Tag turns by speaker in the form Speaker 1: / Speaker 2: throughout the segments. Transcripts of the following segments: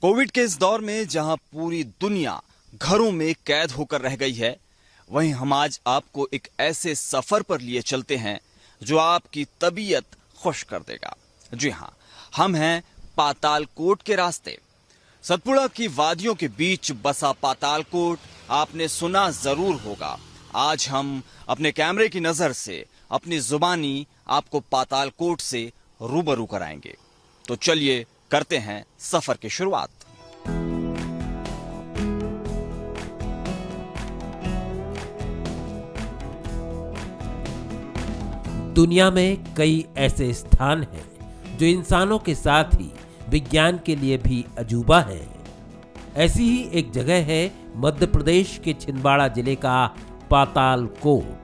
Speaker 1: Covid के इस दौर में जहां पूरी दुनिया घरों में कैद होकर रह गई है, वहीं हम आज आपको एक ऐसे सफर पर लिए चलते हैं जो आपकी तबीयत खुश कर देगा। जी हां, हम हैं पातालकोट के रास्ते। सतपुड़ा की वादियों के बीच बसा पातालकोट आपने सुना जरूर होगा। आज हम अपने कैमरे की नजर से अपनी जुबानी आपको पातालकोट से रूबरू कराएंगे। तो चलिए करते हैं सफर की शुरुआत।
Speaker 2: दुनिया में कई ऐसे स्थान हैं जो इंसानों के साथ ही विज्ञान के लिए भी अजूबा हैं। ऐसी ही एक जगह है मध्य प्रदेश के छिंदवाड़ा जिले का पातालकोट।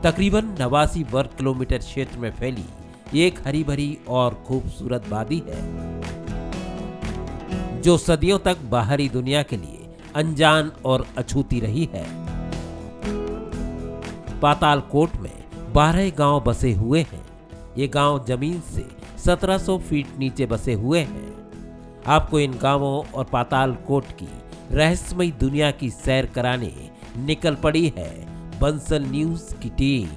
Speaker 2: तकरीबन 89 वर्ग किलोमीटर क्षेत्र में फैली एक हरी भरी और खूबसूरत वादी है जो सदियों तक बाहरी दुनिया के लिए अनजान और अछूती रही है। पातालकोट में 12 गांव बसे हुए हैं। ये गांव जमीन से 1700 फीट नीचे बसे हुए हैं। आपको इन गांवों और पातालकोट की रहस्यमयी दुनिया की सैर कराने निकल पड़ी है बंसल न्यूज की टीम।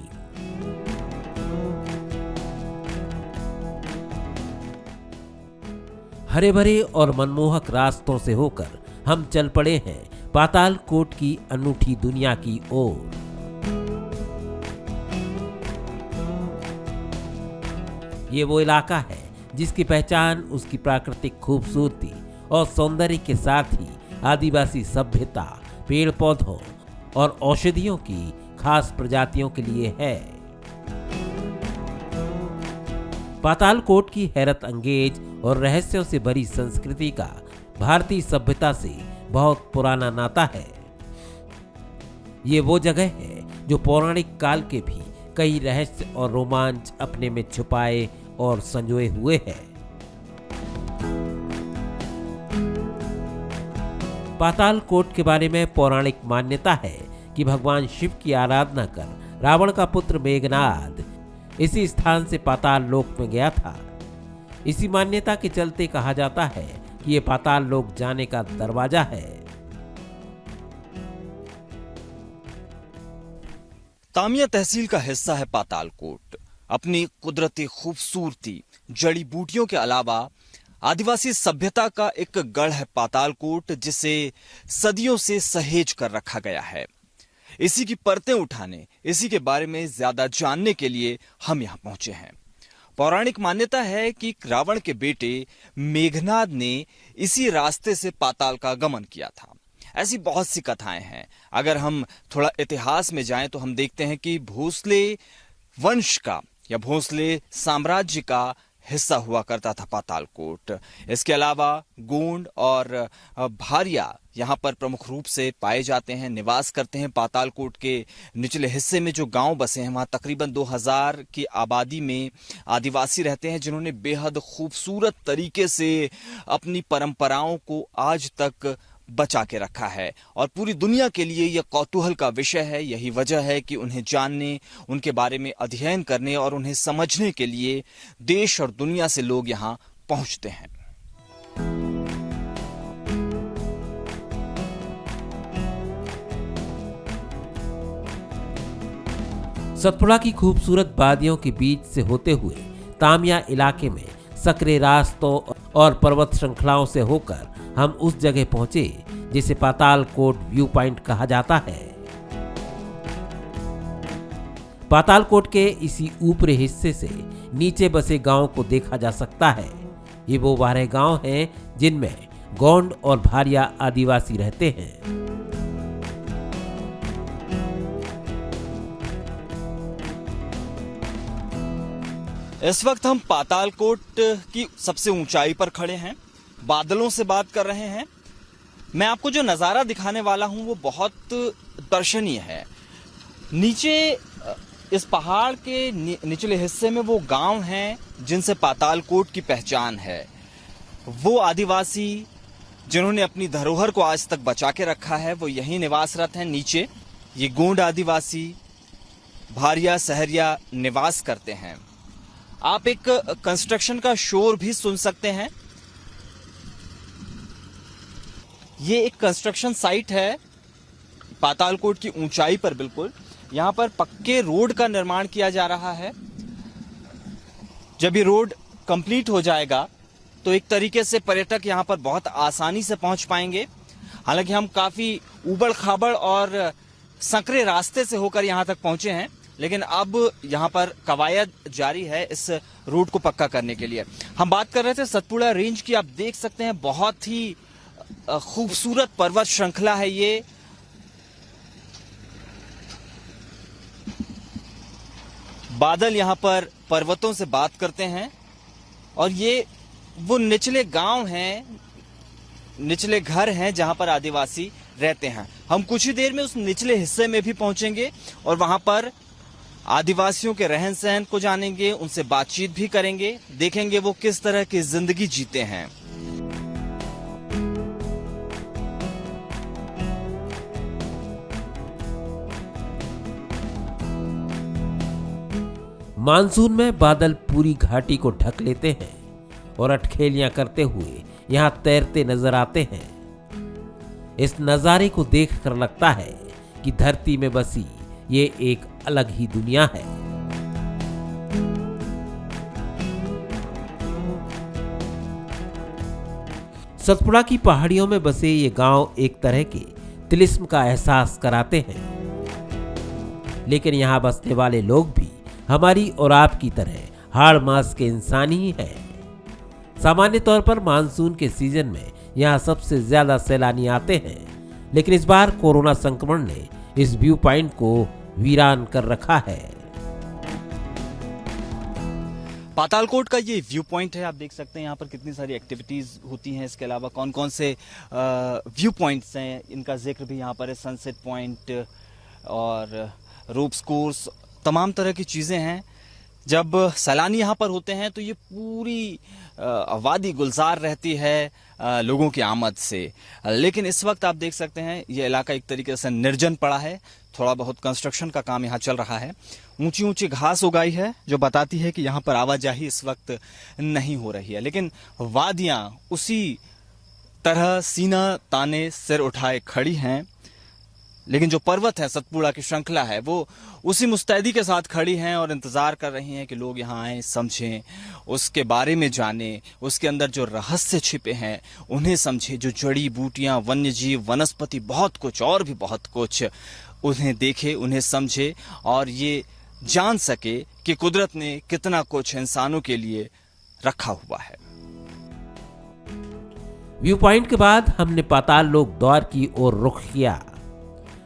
Speaker 2: हरे भरे और मनमोहक रास्तों से होकर हम चल पड़े हैं पातालकोट की अनूठी दुनिया की ओर। ये वो इलाका है जिसकी पहचान उसकी प्राकृतिक खूबसूरती और सौंदर्य के साथ ही आदिवासी सभ्यता, पेड़ पौधों और औषधियों की खास प्रजातियों के लिए है। पातालकोट की हैरत अंगेज और रहस्यों से भरी संस्कृति का भारतीय सभ्यता से बहुत पुराना नाता है। ये वो जगह है जो पौराणिक काल के भी कई रहस्य और रोमांच अपने में छुपाए और संजोए हुए है। पातालकोट के बारे में पौराणिक मान्यता है कि भगवान शिव की आराधना कर रावण का पुत्र मेघनाद इसी स्थान से पाताल लोक में गया था। इसी मान्यता के चलते कहा जाता है कि यह पाताल लोक जाने का दरवाजा है।
Speaker 1: तामिया तहसील का हिस्सा है पातालकोट। अपनी कुदरती खूबसूरती, जड़ी बूटियों के अलावा आदिवासी सभ्यता का एक गढ़ है पातालकोट, जिसे सदियों से सहेज कर रखा गया है। इसी की परतें उठाने, इसी के बारे में ज्यादा जानने के लिए हम यहां पहुंचे हैं। पौराणिक मान्यता है कि रावण के बेटे मेघनाद ने इसी रास्ते से पाताल का गमन किया था। ऐसी बहुत सी कथाएं हैं। अगर हम थोड़ा इतिहास में जाएं तो हम देखते हैं कि भोसले वंश का या भोसले साम्राज्य का हिस्सा हुआ करता था पातालकोट। इसके अलावा गोंड और भारिया यहाँ पर प्रमुख रूप से पाए जाते हैं, निवास करते हैं। पातालकोट के निचले हिस्से में जो गांव बसे हैं वहाँ तकरीबन 2000 की आबादी में आदिवासी रहते हैं, जिन्होंने बेहद खूबसूरत तरीके से अपनी परंपराओं को आज तक बचा के रखा है और पूरी दुनिया के लिए यह कौतूहल का विषय है। यही वजह है कि उन्हें जानने, उनके बारे में अध्ययन करने और उन्हें समझने के लिए देश और दुनिया से लोग यहां पहुंचते हैं।
Speaker 2: सतपुड़ा की खूबसूरत वादियों के बीच से होते हुए तामिया इलाके में सकरे रास्तों और पर्वत श्रृंखलाओं से होकर हम उस जगह पहुंचे जिसे पातालकोट व्यू पॉइंट कहा जाता है। पातालकोट के इसी ऊपरी हिस्से से नीचे बसे गांव को देखा जा सकता है। ये वो 12 गांव हैं जिनमें गोंड और भारिया आदिवासी रहते हैं।
Speaker 1: इस वक्त हम पातालकोट की सबसे ऊंचाई पर खड़े हैं, बादलों से बात कर रहे हैं। मैं आपको जो नज़ारा दिखाने वाला हूं वो बहुत दर्शनीय है। नीचे इस पहाड़ के निचले हिस्से में वो गांव हैं जिनसे पातालकोट की पहचान है। वो आदिवासी जिन्होंने अपनी धरोहर को आज तक बचा के रखा है वो यहीं निवासरत हैं। नीचे ये गोंड आदिवासी, भारिया सहरिया निवास करते हैं। आप एक कंस्ट्रक्शन का शोर भी सुन सकते हैं। ये एक कंस्ट्रक्शन साइट है पातालकोट की ऊंचाई पर बिल्कुल। यहाँ पर पक्के रोड का निर्माण किया जा रहा है। जब ये रोड कंप्लीट हो जाएगा तो एक तरीके से पर्यटक यहाँ पर बहुत आसानी से पहुंच पाएंगे। हालांकि हम काफी उबड़ खाबड़ और संकरे रास्ते से होकर यहाँ तक पहुंचे हैं, लेकिन अब यहाँ पर कवायद जारी है इस रोड को पक्का करने के लिए। हम बात कर रहे थे सतपुड़ा रेंज की। आप देख सकते हैं बहुत ही खूबसूरत पर्वत श्रृंखला है ये। बादल यहाँ पर पर्वतों से बात करते हैं और ये वो निचले गांव हैं, निचले घर हैं जहां पर आदिवासी रहते हैं। हम कुछ ही देर में उस निचले हिस्से में भी पहुंचेंगे और वहां पर आदिवासियों के रहन सहन को जानेंगे, उनसे बातचीत भी करेंगे, देखेंगे वो किस तरह की जिंदगी जीते हैं।
Speaker 2: मानसून में बादल पूरी घाटी को ढक लेते हैं और अटखेलियां करते हुए यहाँ तैरते नजर आते हैं। इस नजारे को देखकर लगता है कि धरती में बसी ये एक अलग ही दुनिया है। सतपुड़ा की पहाड़ियों में बसे ये गांव एक तरह के तिलिस्म का एहसास कराते हैं, लेकिन यहाँ बसने वाले लोग भी हमारी और आपकी तरह हाड़ मास के इंसान ही हैं। सामान्य तौर पर मानसून के सीजन में यहाँ सबसे ज्यादा सैलानी आते हैं, लेकिन इस बार कोरोना संक्रमण ने इस व्यू पॉइंट को वीरान कर रखा है।
Speaker 1: पातालकोट का ये व्यू पॉइंट है। आप देख सकते हैं यहाँ पर कितनी सारी एक्टिविटीज होती हैं। इसके अलावा कौन कौन से व्यू पॉइंट्स हैं, इनका जिक्र भी यहाँ पर है। सनसेट पॉइंट और रोप्स कोर्स, तमाम तरह की चीज़ें हैं। जब सैलानी यहाँ पर होते हैं तो ये पूरी वादी गुलजार रहती है लोगों की आमद से। लेकिन इस वक्त आप देख सकते हैं ये इलाका एक तरीके से निर्जन पड़ा है। थोड़ा बहुत कंस्ट्रक्शन का काम यहाँ चल रहा है। ऊंची ऊंची घास उगाई है जो बताती है कि यहाँ पर आवाजाही इस वक्त नहीं हो रही है, लेकिन वादियाँ उसी तरह सीना ताने सिर उठाए खड़ी हैं। लेकिन जो पर्वत है, सतपुड़ा की श्रृंखला है, वो उसी मुस्तैदी के साथ खड़ी हैं और इंतजार कर रही हैं कि लोग यहाँ आएं, समझें, उसके बारे में जानें, उसके अंदर जो रहस्य छिपे हैं उन्हें समझें। जो जड़ी बूटियां, वन्य जीव, वनस्पति, बहुत कुछ और भी बहुत कुछ, उन्हें देखे, उन्हें समझे और ये जान सके कि कुदरत ने कितना कुछ इंसानों के लिए रखा हुआ है।
Speaker 2: व्यू पॉइंट के बाद हमने पाताल लोक द्वार की ओर रुख किया।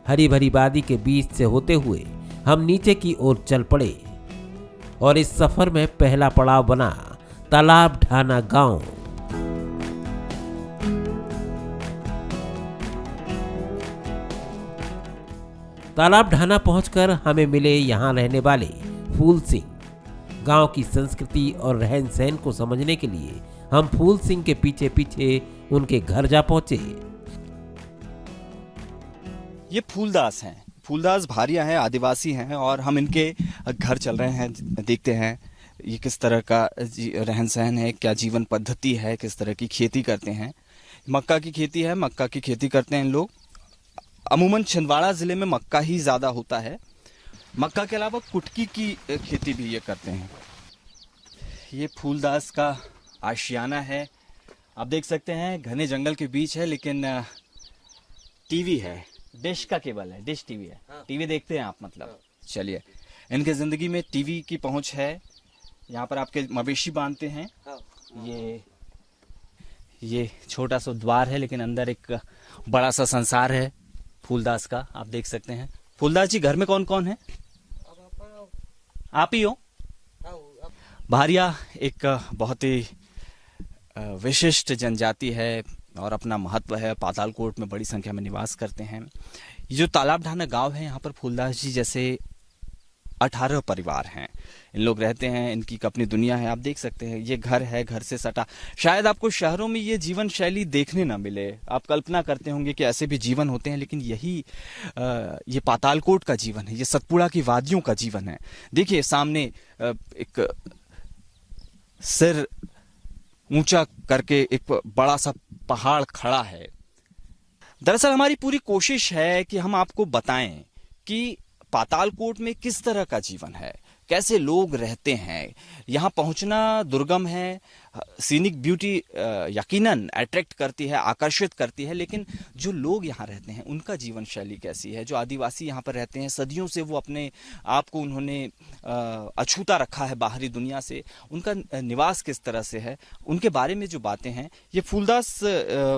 Speaker 2: हरी भरी वादी के बीच से होते हुए हम नीचे की ओर चल पड़े और इस सफर में पहला पड़ाव बना तालाब ढाना गांव। तालाब ढाना पहुंचकर हमें मिले यहां रहने वाले फूल सिंह। गांव की संस्कृति और रहन सहन को समझने के लिए हम फूल सिंह के पीछे पीछे उनके घर जा पहुंचे।
Speaker 1: ये फूलदास हैं। फूलदास भारिया हैं, आदिवासी हैं और हम इनके घर चल रहे हैं। देखते हैं ये किस तरह का रहन सहन है, क्या जीवन पद्धति है, किस तरह की खेती करते हैं। मक्का की खेती है, मक्का की खेती करते हैं लोग। अमूमन छिंदवाड़ा जिले में मक्का ही ज़्यादा होता है। मक्का के अलावा कुटकी की खेती भी ये करते हैं। ये फूलदास का आशियाना है। आप देख सकते हैं घने जंगल के बीच है, लेकिन टीवी है, डिश का केबल है, डिश टीवी है। टीवी देखते हैं आप मतलब? चलिए, इनके जिंदगी में टीवी की पहुंच है। यहाँ पर आपके मवेशी बांधते हैं। ये छोटा सा द्वार है, लेकिन अंदर एक बड़ा सा संसार है फूलदास का। आप देख सकते हैं। फूलदास जी, घर में कौन कौन है? आप ही हो? भारिया एक बहुत ही विशिष्ट जनजाति है और अपना महत्व है। पातालकोट में बड़ी संख्या में निवास करते हैं। ये जो तालाब ढाना गांव है, यहाँ पर फूलदास जी जैसे 18 परिवार हैं। इन लोग रहते हैं, इनकी अपनी दुनिया है। आप देख सकते हैं ये घर है, घर से सटा। शायद आपको शहरों में ये जीवन शैली देखने ना मिले। आप कल्पना करते होंगे कि ऐसे भी जीवन होते हैं, लेकिन यही ये पातालकोट का जीवन है, ये सतपुड़ा की वादियों का जीवन है। देखिए सामने एक सिर ऊंचा करके एक बड़ा सा पहाड़ खड़ा है। दरअसल हमारी पूरी कोशिश है कि हम आपको बताएं कि पातालकोट में किस तरह का जीवन है, कैसे लोग रहते हैं। यहाँ पहुंचना दुर्गम है। सीनिक ब्यूटी यकीनन अट्रैक्ट करती है, आकर्षित करती है, लेकिन जो लोग यहाँ रहते हैं उनका जीवन शैली कैसी है। जो आदिवासी यहाँ पर रहते हैं, सदियों से वो अपने आप को उन्होंने अछूता रखा है बाहरी दुनिया से। उनका निवास किस तरह से है, उनके बारे में जो बातें हैं, ये फूलदास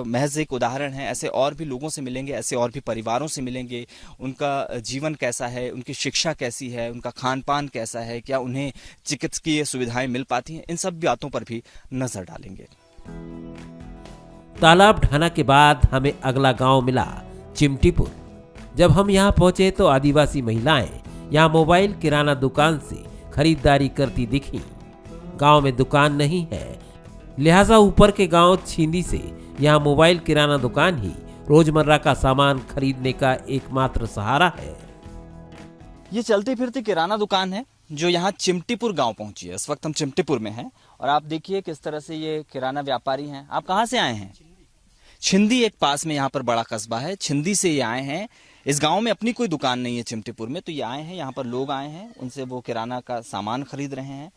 Speaker 1: महज एक उदाहरण है। ऐसे और भी लोगों से मिलेंगे, ऐसे और भी परिवारों से मिलेंगे। उनका जीवन कैसा है, उनकी शिक्षा कैसी है, उनका खान पान कैसा है, क्या उन्हें चिकित्सकीय सुविधाएं मिल पाती हैं, इन सब बातों पर भी नजर डालेंगे।
Speaker 2: तालाब ढाना के बाद हमें अगला गांव मिला चिमटीपुर। जब हम यहां पहुंचे तो आदिवासी महिलाएं यहां मोबाइल किराना दुकान से खरीदारी करती दिखी। गांव में दुकान नहीं है, लिहाजा ऊपर के गांव छिंदी से यहां मोबाइल किराना दुकान ही रोजमर्रा का सामान खरीदने का एकमात्र सहारा है।
Speaker 1: ये चलती फिरती किराना दुकान है जो यहाँ चिमटीपुर गांव पहुंची है। इस वक्त हम चिमटीपुर में हैं और आप देखिए किस तरह से ये किराना व्यापारी हैं। आप कहाँ से आए हैं? छिंदी एक पास में यहाँ पर बड़ा कस्बा है, छिंदी से ये आए हैं। इस गांव में अपनी कोई दुकान नहीं है चिमटीपुर में, तो ये आए हैं, यहाँ पर लोग आए हैं, उनसे वो किराना का सामान खरीद रहे हैं।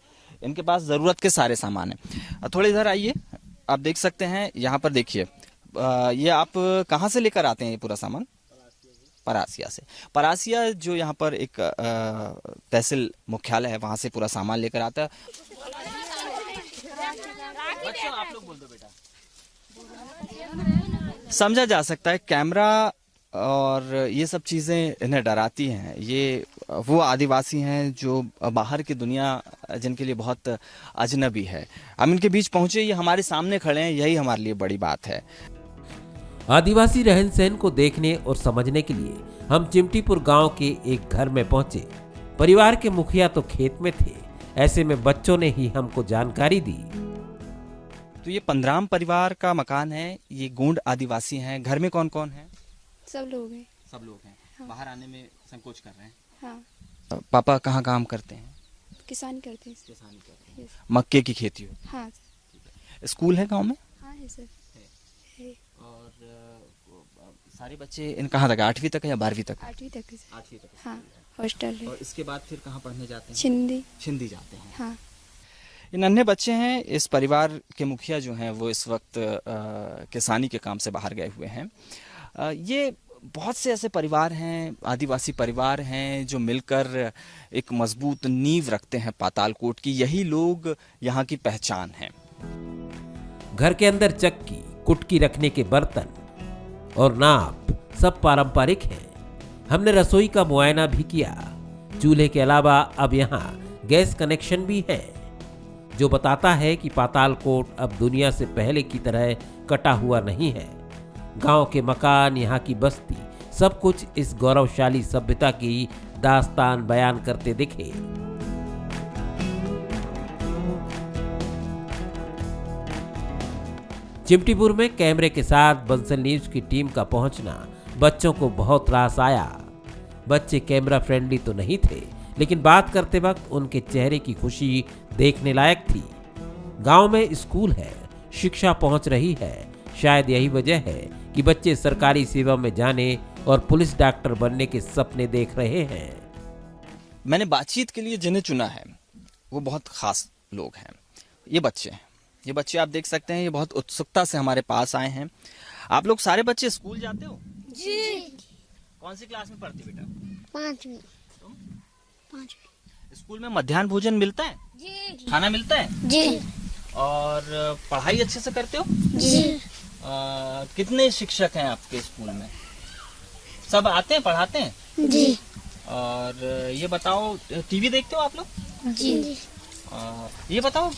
Speaker 1: इनके पास जरूरत के सारे सामान है। थोड़े इधर आइए, आप देख सकते हैं यहाँ पर देखिए, ये आप कहाँ से लेकर आते हैं ये पूरा सामान? परासिया से। परासिया जो यहाँ पर एक तहसील मुख्यालय है, वहां से पूरा सामान लेकर आता है। बच्चों आप लोग बोल दो बेटा। समझा जा सकता है कैमरा और ये सब चीजें इन्हें डराती हैं। ये वो आदिवासी हैं जो बाहर की दुनिया जिनके लिए बहुत अजनबी है। हम इनके बीच पहुंचे, ये हमारे सामने खड़े हैं, यही हमारे लिए बड़ी बात है।
Speaker 2: आदिवासी रहन सहन को देखने और समझने के लिए हम चिमटीपुर गांव के एक घर में पहुंचे। परिवार के मुखिया तो खेत में थे, ऐसे में बच्चों ने ही हमको जानकारी दी।
Speaker 1: तो ये 15 परिवार का मकान है। ये गोंड आदिवासी हैं। घर में कौन कौन है?
Speaker 3: सब लोग हैं।
Speaker 1: सब लोग हैं।
Speaker 3: हाँ।
Speaker 1: बाहर आने में संकोच कर रहे हैं।
Speaker 3: हाँ।
Speaker 1: पापा कहाँ काम करते हैं?
Speaker 3: किसान करते हैं।
Speaker 1: किसानी करते हैं।
Speaker 3: यस।
Speaker 1: मक्के की खेती हो।
Speaker 3: हाँ।
Speaker 1: स्कूल है गांव में?
Speaker 3: हाँ है सर। है।
Speaker 1: और सारे बच्चे इन कहाँ तक, 8वीं तक है या 12वीं तक?
Speaker 3: 8वीं तक है सर।
Speaker 1: 8वीं तक।
Speaker 3: हाँ हॉस्टल है।
Speaker 1: और इसके बाद फिर कहाँ पढ़ने जाते हैं?
Speaker 3: छिंदी।
Speaker 1: छिंदी जाते हैं।
Speaker 3: हाँ।
Speaker 1: ये नन्हे बच्चे हैं। इस परिवार के मुखिया जो हैं वो इस वक्त किसानी के काम से बाहर गए हुए हैं। ये बहुत से ऐसे परिवार हैं, आदिवासी परिवार हैं, जो मिलकर एक मजबूत नींव रखते हैं पातालकोट की। यही लोग यहाँ की पहचान हैं।
Speaker 2: घर के अंदर चक्की, कुटकी रखने के बर्तन और नाप सब पारंपरिक हैं। हमने रसोई का मुआयना भी किया। चूल्हे के अलावा अब यहाँ गैस कनेक्शन भी है, जो बताता है कि पातालकोट अब दुनिया से पहले की तरह कटा हुआ नहीं है। गांव के मकान, यहाँ की बस्ती, सब कुछ इस गौरवशाली सभ्यता की दास्तान बयान करते दिखे। चिमटीपुर में कैमरे के साथ बंसल न्यूज की टीम का पहुंचना बच्चों को बहुत रास आया। बच्चे कैमरा फ्रेंडली तो नहीं थे, लेकिन बात करते वक्त उनके चेहरे की खुशी देखने लायक थी। गांव में स्कूल है, शिक्षा पहुंच रही है। शायद यही वजह है कि बच्चे सरकारी सेवा में जाने और पुलिस डॉक्टर बनने के सपने देख रहे हैं।
Speaker 1: मैंने बातचीत के लिए जिन्हें चुना है वो बहुत खास लोग हैं। ये बच्चे हैं। ये बच्चे आप देख सकते हैं, ये बहुत उत्सुकता से हमारे पास आए हैं। आप लोग सारे बच्चे स्कूल जाते हो?
Speaker 4: जी।
Speaker 1: कौन सी क्लास में पढ़ती बेटा?
Speaker 4: 5वीं।
Speaker 1: तुम?
Speaker 4: 5वीं।
Speaker 1: स्कूल में मध्याह्न भोजन मिलता है?
Speaker 4: जी।
Speaker 1: खाना मिलता है?
Speaker 4: जी।
Speaker 1: और पढ़ाई अच्छे से करते हो?
Speaker 4: जी।
Speaker 1: कितने शिक्षक हैं आपके स्कूल में? सब आते हैं, पढ़ाते हैं?
Speaker 4: जी।
Speaker 1: और ये बताओ, टीवी देखते हो आप लोग?
Speaker 4: जी।
Speaker 1: ये बताओ,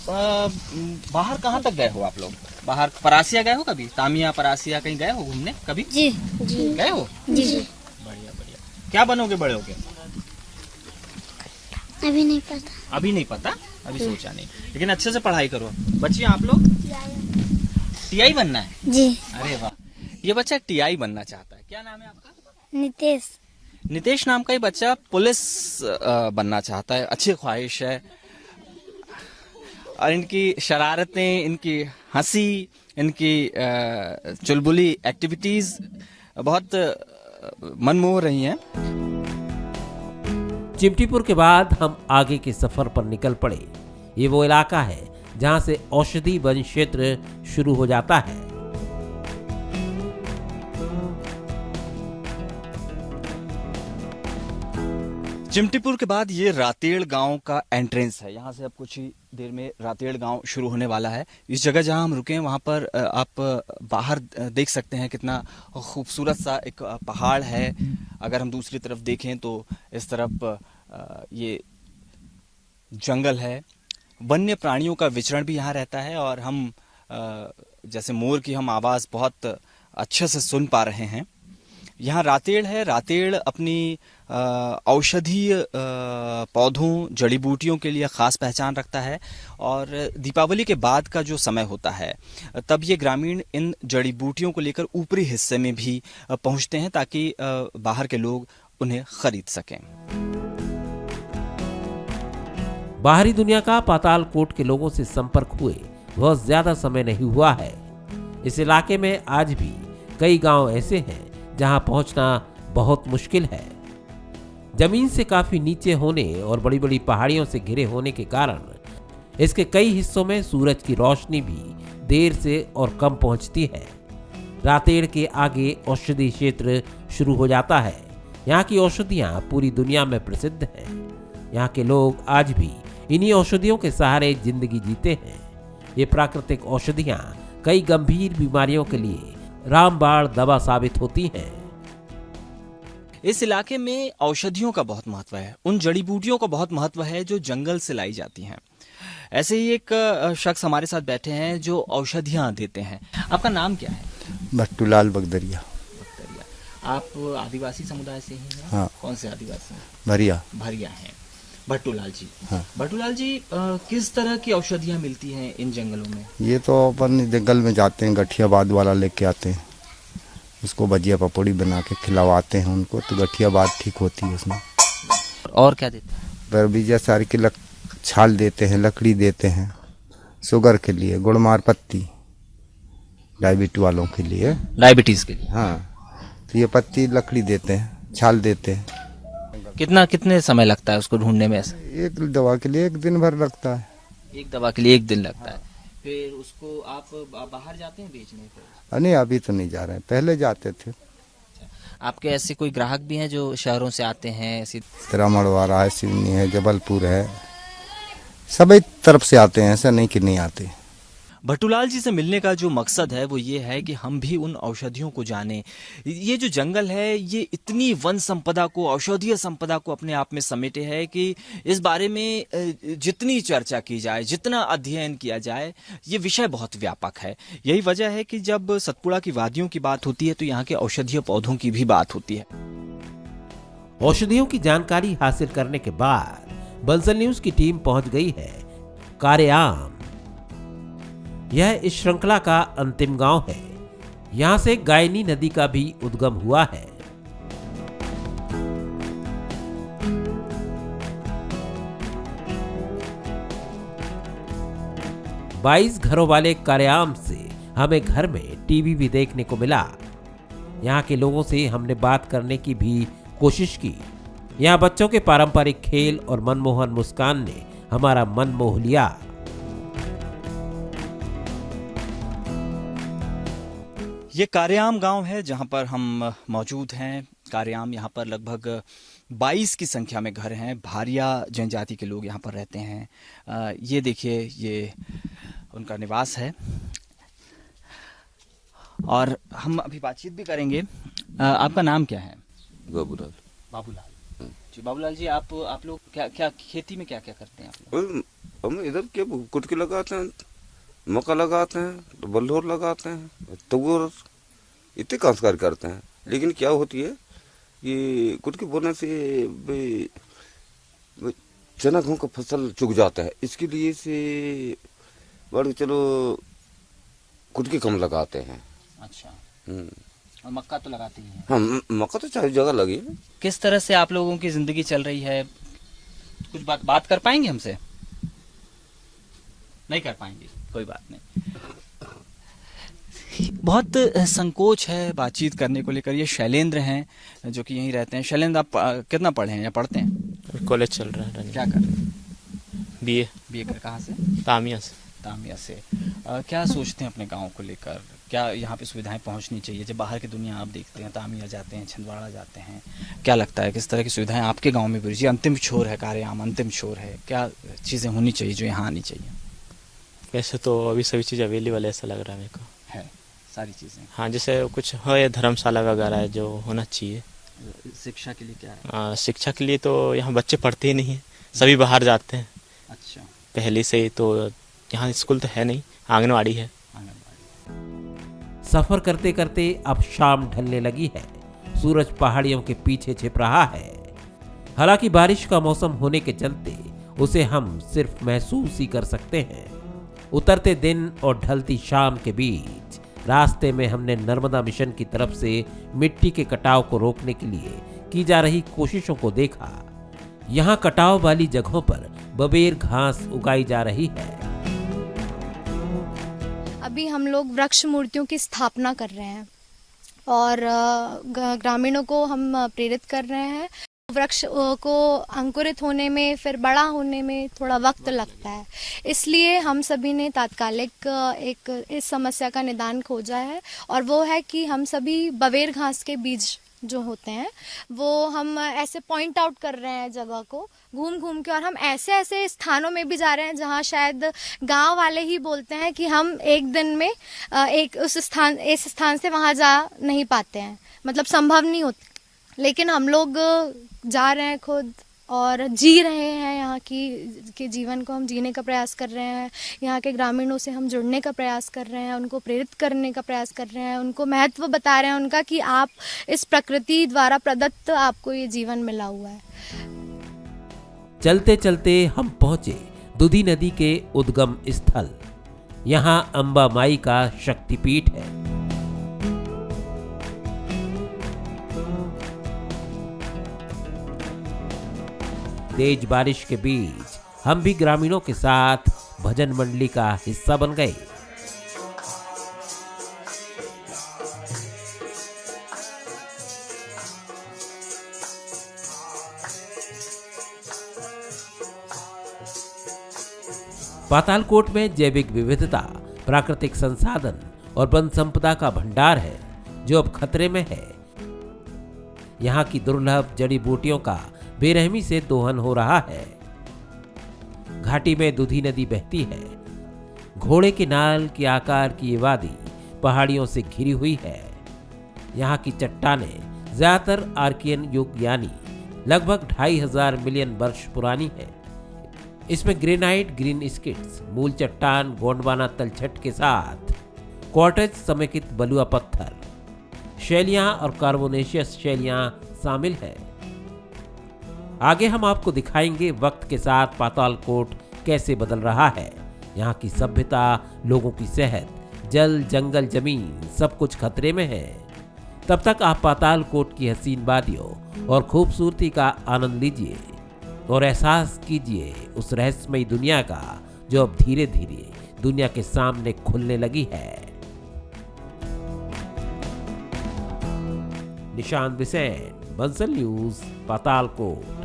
Speaker 1: बाहर कहाँ तक गए हो आप लोग? बाहर परासिया गए हो कभी? तामिया, परासिया कहीं गए हो घूमने कभी?
Speaker 4: जी। जी।
Speaker 1: गए हो?
Speaker 4: जी।
Speaker 1: बढ़िया बढ़िया। क्या बनोगे बड़े होके?
Speaker 4: अभी नहीं पता।
Speaker 1: अभी नहीं पता, अभी सोचा नहीं, लेकिन अच्छे से पढ़ाई करो। बच्चियों आप लोग टीआई बनना है?
Speaker 4: जी।
Speaker 1: अरे वाह, ये बच्चा टीआई बनना चाहता है। क्या नाम है आपका?
Speaker 4: नितेश।
Speaker 1: नितेश नाम का ये बच्चा पुलिस बनना चाहता है। अच्छी ख्वाहिश है, और इनकी शरारतें, इनकी हंसी, इनकी चुलबुली एक्टिविटीज बहुत मनमोह रही हैं।
Speaker 2: चिमटीपुर के बाद हम आगे के सफर पर निकल पड़े। ये वो इलाका है जहां से औषधि वन क्षेत्र शुरू हो जाता है।
Speaker 1: चिमटीपुर के बाद ये रातेड़ गांव का एंट्रेंस है। यहाँ से अब कुछ ही देर में रातेड़ गांव शुरू होने वाला है। इस जगह जहां हम रुके हैं वहां पर आप बाहर देख सकते हैं कितना खूबसूरत सा एक पहाड़ है। अगर हम दूसरी तरफ देखें तो इस तरफ ये जंगल है। वन्य प्राणियों का विचरण भी यहाँ रहता है, और हम जैसे मोर की हम आवाज़ बहुत अच्छे से सुन पा रहे हैं। यहाँ रातेड़ है। रातेड़ अपनी औषधीय पौधों, जड़ी बूटियों के लिए ख़ास पहचान रखता है, और दीपावली के बाद का जो समय होता है तब ये ग्रामीण इन जड़ी बूटियों को लेकर ऊपरी हिस्से में भी पहुँचते हैं ताकि बाहर के लोग उन्हें खरीद सकें।
Speaker 2: बाहरी दुनिया का पातालकोट के लोगों से संपर्क हुए बहुत ज्यादा समय नहीं हुआ है। इस इलाके में आज भी कई गांव ऐसे हैं जहां पहुंचना बहुत मुश्किल है। जमीन से काफी नीचे होने और बड़ी बड़ी पहाड़ियों से घिरे होने के कारण इसके कई हिस्सों में सूरज की रोशनी भी देर से और कम पहुंचती है। रातेड़ के आगे औषधि क्षेत्र शुरू हो जाता है। यहाँ की औषधियाँ पूरी दुनिया में प्रसिद्ध हैं। यहाँ के लोग आज भी इन्हीं औषधियों के सहारे जिंदगी जीते हैं। ये प्राकृतिक औषधियाँ कई गंभीर बीमारियों के लिए रामबाण दवा साबित होती हैं।
Speaker 1: इस इलाके में औषधियों का बहुत महत्व है। उन जड़ी बूटियों का बहुत महत्व है जो जंगल से लाई जाती हैं। ऐसे ही एक शख्स हमारे साथ बैठे हैं जो औषधियाँ देते हैं। आपका नाम क्या है?
Speaker 5: भट्टूलाल बगदरिया।
Speaker 1: आप आदिवासी समुदाय से ही हैं?
Speaker 5: हाँ।
Speaker 1: कौन से आदिवासी?
Speaker 5: भरिया।
Speaker 1: भरिया हैं। भट्टूलाल जी,
Speaker 5: हाँ।
Speaker 1: भट्टूलाल जी, किस तरह की औषधियाँ मिलती हैं इन जंगलों में?
Speaker 5: ये तो अपन जंगल में जाते हैं, गठियाबाद वाला लेके आते हैं, उसको भजिया पपौड़ी बना के खिलवाते हैं उनको, तो गठियाबाद ठीक होती है उसमें।
Speaker 1: और क्या देते हैं?
Speaker 5: बरबीजा सारी की छाल देते हैं, लकड़ी देते हैं शुगर के लिए, गुड़मार पत्ती डायबिटीज वालों के लिए,
Speaker 1: डायबिटीज के लिए।
Speaker 5: हाँ, तो ये पत्ती लकड़ी देते हैं, छाल देते हैं।
Speaker 1: कितने समय लगता है उसको ढूंढने में? ऐसा
Speaker 5: एक दवा के लिए 1 दिन भर लगता है।
Speaker 1: एक दवा के लिए 1 दिन लगता है। फिर उसको आप बाहर जाते हैं बेचने को?
Speaker 5: नहीं, अभी तो नहीं जा रहे हैं, पहले जाते थे।
Speaker 1: आपके ऐसे कोई ग्राहक भी हैं जो शहरों से आते हैं?
Speaker 5: तेरा मड़वारा है, सिवनी है, जबलपुर है, सभी तरफ से आते हैं, ऐसा नहीं कि नहीं आते।
Speaker 1: भट्टूलाल जी से मिलने का जो मकसद है वो ये है कि हम भी उन औषधियों को जानें। ये जो जंगल है ये इतनी वन संपदा को, औषधीय संपदा को अपने आप में समेटे है कि इस बारे में जितनी चर्चा की जाए, जितना अध्ययन किया जाए, ये विषय बहुत व्यापक है। यही वजह है कि जब सतपुड़ा की वादियों की बात होती है तो यहाँ के औषधीय पौधों की भी बात होती है।
Speaker 2: औषधियों की जानकारी हासिल करने के बाद बंसल न्यूज की टीम पहुंच गई है कारेआम। यह इस श्रृंखला का अंतिम गांव है। यहां से गायनी नदी का भी उद्गम हुआ है। बाईस घरों वाले कारेआम से हमें घर में टीवी भी देखने को मिला। यहाँ के लोगों से हमने बात करने की भी कोशिश की। यहाँ बच्चों के पारंपरिक खेल और मनमोहन मुस्कान ने हमारा मन मोह लिया।
Speaker 1: ये कारेआम गांव है जहां पर हम मौजूद हैं। कारेआम, यहाँ पर लगभग 22 की संख्या में घर हैं। भारिया जनजाति के लोग यहाँ पर रहते हैं। ये देखिए, ये उनका निवास है और हम अभी बातचीत भी करेंगे। आपका नाम क्या है?
Speaker 6: बाबूलाल।
Speaker 1: बाबूलाल जी। बाबूलाल जी, आप लोग क्या खेती में क्या क्या करते हैं आप लोग?
Speaker 6: हम इधर क्या कुटकी लगाते हैं, मक्का लगाते हैं, बल्होर लगाते हैं, तुअर, इतने काश्तकार करते हैं। लेकिन क्या होती है, ये कुटकी बोने से चना गेहूं का फसल चुक जाता है, इसके लिए से बढ़ के चलो कुटकी कम लगाते हैं।
Speaker 1: अच्छा,
Speaker 6: हम्म।
Speaker 1: और मक्का तो लगाते ही हैं।
Speaker 6: हाँ, मक्का तो चाहे जगह लगी है।
Speaker 1: किस तरह से आप लोगों की जिंदगी चल रही है? कुछ बात कर पाएंगे हमसे? नहीं कर पाएंगे, कोई बात नहीं। बहुत संकोच है बातचीत करने को लेकर। ये शैलेंद्र हैं जो कि यहीं रहते हैं। शैलेंद्र, आप कितना पढ़े हैं या पढ़ते हैं?
Speaker 7: कॉलेज चल रहा है रनिंग।
Speaker 1: क्या कर रहे हैं?
Speaker 7: बीए
Speaker 1: बीए कर, कहाँ से?
Speaker 7: तामिया से।
Speaker 1: तामिया से। क्या सोचते हैं अपने गांव को लेकर? क्या यहाँ पे सुविधाएं पहुंचनी चाहिए? जब बाहर की दुनिया आप देखते हैं, तामिया जाते हैं, छिंदवाड़ा जाते हैं, क्या लगता है किस तरह की सुविधाएं आपके गांव में भी? जी, अंतिम छोर है कार्याम, अंतिम छोर है, क्या चीज़ें होनी चाहिए जो यहाँ आनी चाहिए?
Speaker 7: वैसे तो अभी सभी चीज़ अवेलेबल ऐसा लग रहा है मेरे को।
Speaker 1: है सारी चीज़ें।
Speaker 7: हाँ, जैसे कुछ है धर्मशाला वगैरह है जो होना चाहिए।
Speaker 1: शिक्षा के लिए क्या है?
Speaker 7: शिक्षा के लिए तो यहाँ बच्चे पढ़ते ही नहीं हैं, सभी बाहर जाते हैं
Speaker 1: अच्छा,
Speaker 7: पहले से ही। तो यहाँ स्कूल तो है नहीं, आंगनवाड़ी है।
Speaker 1: आंगनबाड़ी।
Speaker 2: सफर करते करते अब शाम ढलने लगी है। सूरज पहाड़ियों के पीछे छिप रहा है। हालांकि बारिश का मौसम होने के चलते उसे हम सिर्फ महसूस ही कर सकते हैं। उतरते दिन और ढलती शाम के बीच रास्ते में हमने नर्मदा मिशन की तरफ से मिट्टी के कटाव को रोकने के लिए की जा रही कोशिशों को देखा। यहाँ कटाव वाली जगहों पर बबेर घास उगाई जा रही है।
Speaker 8: अभी हम लोग वृक्ष मूर्तियों की स्थापना कर रहे हैं और ग्रामीणों को हम प्रेरित कर रहे हैं। वृक्ष को अंकुरित होने में, फिर बड़ा होने में थोड़ा वक्त लगता है, इसलिए हम सभी ने तात्कालिक एक इस समस्या का निदान खोजा है और वो है कि हम सभी बबेर घास के बीज जो होते हैं वो हम ऐसे पॉइंट आउट कर रहे हैं जगह को घूम घूम के, और हम ऐसे ऐसे स्थानों में भी जा रहे हैं जहां शायद गांव वाले ही बोलते हैं कि हम एक दिन में इस स्थान से वहां जा नहीं पाते हैं, मतलब संभव नहीं होता। लेकिन हम लोग जा रहे हैं खुद और जी रहे हैं, यहाँ के जीवन को हम जीने का प्रयास कर रहे हैं। यहाँ के ग्रामीणों से हम जुड़ने का प्रयास कर रहे हैं, उनको प्रेरित करने का प्रयास कर रहे हैं, उनको महत्व बता रहे हैं उनका कि आप इस प्रकृति द्वारा प्रदत्त आपको ये जीवन मिला हुआ है।
Speaker 2: चलते चलते हम पहुंचे दुधी नदी के उद्गम स्थल। यहाँ अंबा माई का शक्तिपीठ है। तेज बारिश के बीच हम भी ग्रामीणों के साथ भजन मंडली का हिस्सा बन गए। पातालकोट में जैविक विविधता, प्राकृतिक संसाधन और वन संपदा का भंडार है जो अब खतरे में है। यहाँ की दुर्लभ जड़ी बूटियों का बेरहमी से दोहन हो रहा है। घाटी में दुधी नदी बहती है। घोड़े के नाल के आकार की ये वादी पहाड़ियों से घिरी हुई है। यहाँ की चट्टानें ज्यादातर आर्कियन युग यानी लगभग 2500 मिलियन वर्ष पुरानी है। इसमें ग्रेनाइट, ग्रीन स्किट्स, मूल चट्टान, गोंडवाना तलछट के साथ क्वार्टज समेकित बलुआ पत्थर, शैलियां और कार्बोनेशियस शैलियां शामिल है। आगे हम आपको दिखाएंगे वक्त के साथ पातालकोट कैसे बदल रहा है। यहाँ की सभ्यता, लोगों की सेहत, जल, जंगल, जमीन सब कुछ खतरे में है। तब तक आप पातालकोट की हसीन वादियों और खूबसूरती का आनंद लीजिए और एहसास कीजिए उस रहस्यमयी दुनिया का जो अब धीरे धीरे दुनिया के सामने खुलने लगी है। निशांत बिसेन, बंसल न्यूज, पातालकोट।